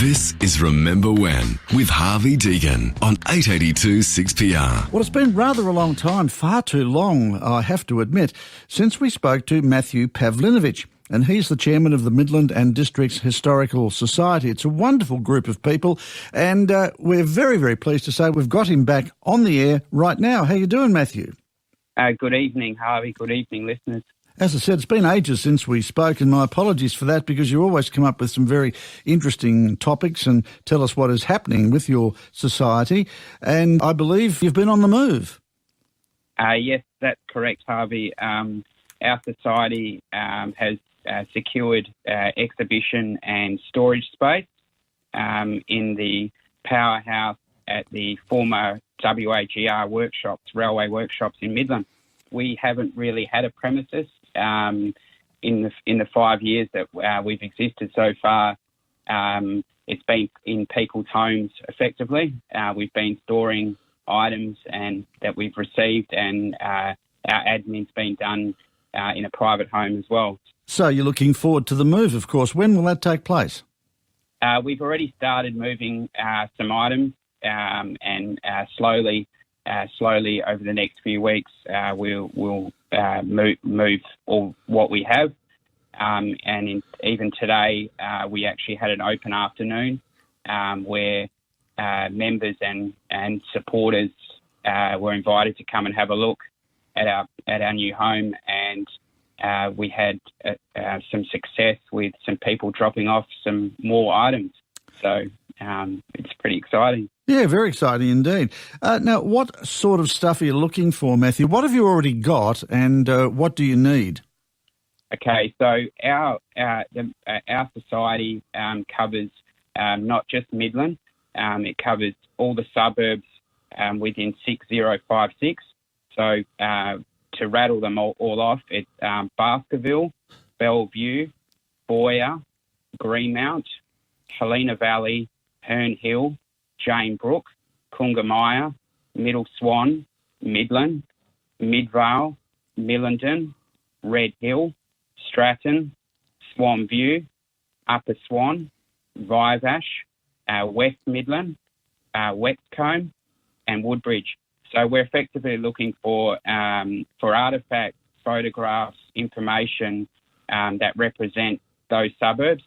This is Remember When with Harvey Deegan on 882 6PR. Well, it's been rather a long time, far too long, I have to admit, since we spoke to Matthew Pavlinovich, and he's the chairman of the Midland and Districts Historical Society. It's a wonderful group of people, and we're very, very pleased to say we've got him back on the air right now. How you doing, Matthew? Good evening, Harvey. Good evening, listeners. As I said, it's been ages since we spoke, and my apologies for that, because you always come up with some very interesting topics and tell us what is happening with your society. And I believe you've been on the move. Yes, that's correct, Harvey. Our society has secured exhibition and storage space in the powerhouse at the former WAGR workshops, railway workshops in Midland. We haven't really had a premises in the 5 years that we've existed so far. It's been in people's homes effectively. We've been storing items and that we've received, and our admin's been done in a private home as well. So you're looking forward to the move, of course. When will that take place? We've already started moving some items, and slowly over the next few weeks, we'll move all what we have. Even today, we actually had an open afternoon where members and supporters were invited to come and have a look at our new home, and we had some success with some people dropping off some more items. So it's pretty exciting. Yeah, very exciting indeed. Now, what sort of stuff are you looking for, Matthew? What have you already got, and what do you need? Okay, so our society covers not just Midland. It covers all the suburbs within 6056. So to rattle them all off, it's Baskerville, Bellevue, Boyer, Greenmount, Helena Valley, Herne Hill, Jane Brook, Coongamaya, Middle Swan, Midland, Midvale, Millenden, Red Hill, Stratton, Swan View, Upper Swan, Vivash, West Midland, Westcombe, and Woodbridge. So we're effectively looking for artefacts, photographs, information that represent those suburbs.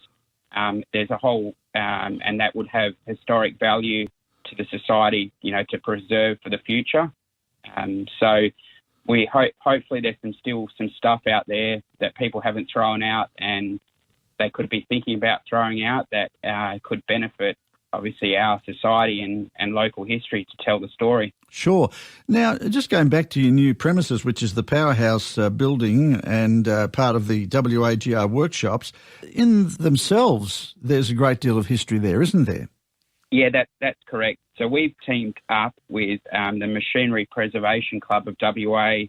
There's a whole, and that would have historic value to the society, to preserve for the future. So we hopefully there's still some stuff out there that people haven't thrown out and they could be thinking about throwing out that could benefit, obviously, our society and local history to tell the story. Sure. Now, just going back to your new premises, which is the Powerhouse building and part of the WAGR workshops, in themselves, there's a great deal of history there, isn't there? Yeah, that's correct. So we've teamed up with the Machinery Preservation Club of WA,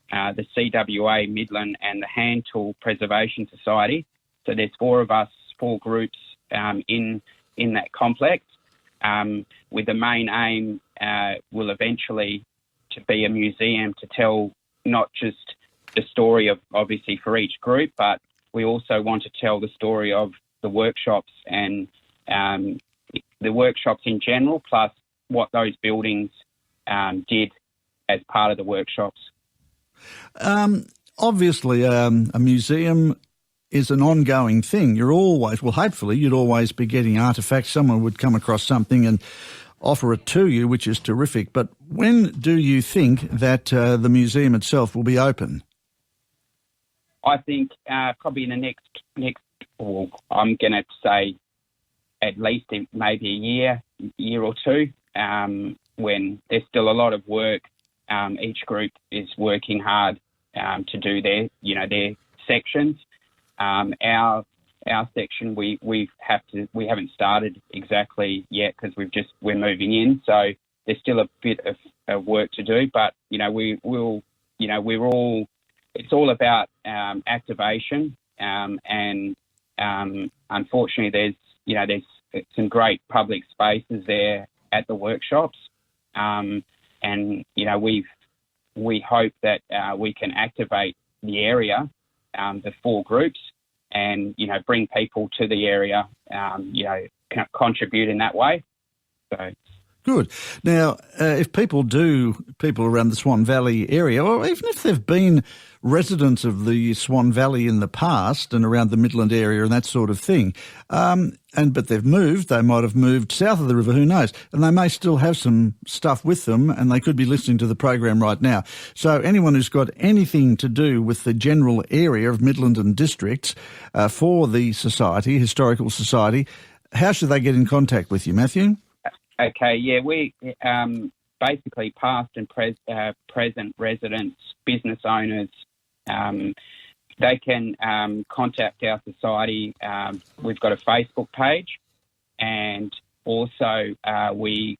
the CWA Midland, and the Hand Tool Preservation Society. So there's four groups in that complex, with the main aim will eventually to be a museum to tell not just the story of, obviously, for each group, but we also want to tell the story of the workshops and the workshops in general, plus what those buildings did as part of the workshops. Obviously, a museum is an ongoing thing. Hopefully you'd always be getting artefacts. Someone would come across something and offer it to you, which is terrific. But when do you think that the museum itself will be open? I think probably in the next, I'm going to say at least in maybe a year or two, when there's still a lot of work. Each group is working hard to do their sections. Our section we haven't started exactly yet because we're moving in, so there's still a bit of work to do. But it's all about activation, and unfortunately there's some great public spaces there at the workshops, and we hope that we can activate the area, the four groups, and, bring people to the area, contribute in that way. So. Good. Now, if people around the Swan Valley area, or even if they've been residents of the Swan Valley in the past and around the Midland area and that sort of thing, but they've moved, they might have moved south of the river, who knows, and they may still have some stuff with them and they could be listening to the program right now. So anyone who's got anything to do with the general area of Midland and districts for the Historical Society, how should they get in contact with you, Matthew? Okay, yeah, we basically past and present residents, business owners, they can contact our society. We've got a Facebook page, and also I'll leave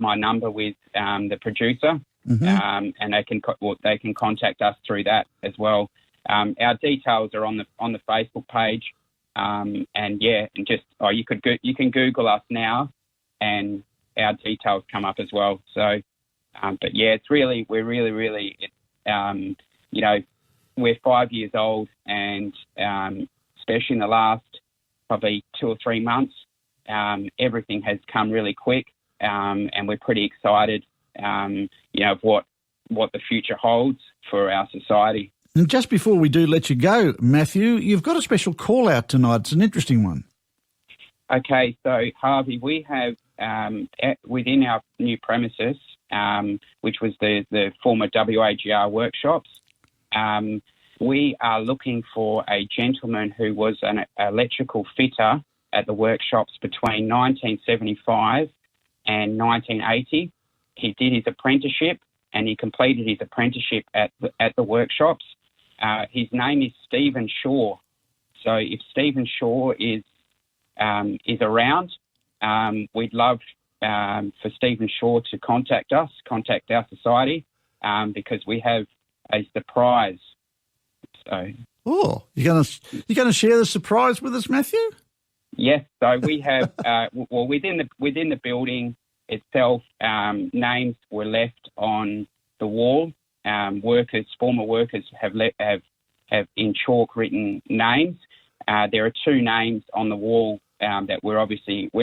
my number with the producer, and they can contact us through that as well. Our details are on the Facebook page. You can Google us now, and our details come up as well. So, we're really, we're 5 years old, and especially in the last probably 2 or 3 months, everything has come really quick, and we're pretty excited, of what the future holds for our society. And just before we do let you go, Matthew, you've got a special call out tonight. It's an interesting one. Okay, so Harvey, we have within our new premises, which was the former WAGR workshops, we are looking for a gentleman who was an electrical fitter at the workshops between 1975 and 1980. He did his apprenticeship, and he completed his apprenticeship at the workshops. His name is Stephen Shaw. So if Stephen Shaw is around, we'd love for Stephen Shaw to contact our society, because we have a surprise. So. Oh, you're gonna share the surprise with us, Matthew? Yes. So we have within the building itself, names were left on the wall. Former workers have in chalk written names. There are 2 names on the wall that we're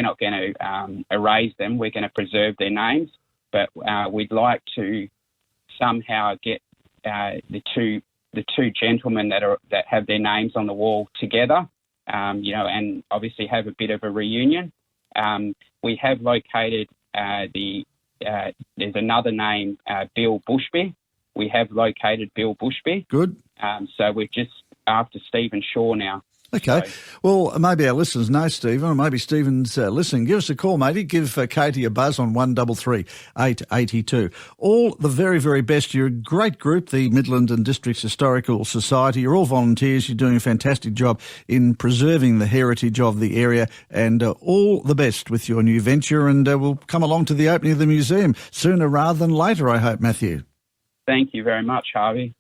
not going to erase them. We're going to preserve their names, but we'd like to somehow get the two gentlemen that have their names on the wall together, and obviously have a bit of a reunion. We have located there's another name, Bill Bushby. We have located Bill Bushby. Good. So we're just after Stephen Shaw now. Okay. So, well, maybe our listeners know Stephen, or maybe Stephen's listening. Give us a call, matey. Give Katie a buzz on 133 882. All the very, very best. You're a great group, the Midland and Districts Historical Society. You're all volunteers. You're doing a fantastic job in preserving the heritage of the area, and all the best with your new venture. And we'll come along to the opening of the museum sooner rather than later, I hope, Matthew. Thank you very much, Harvey.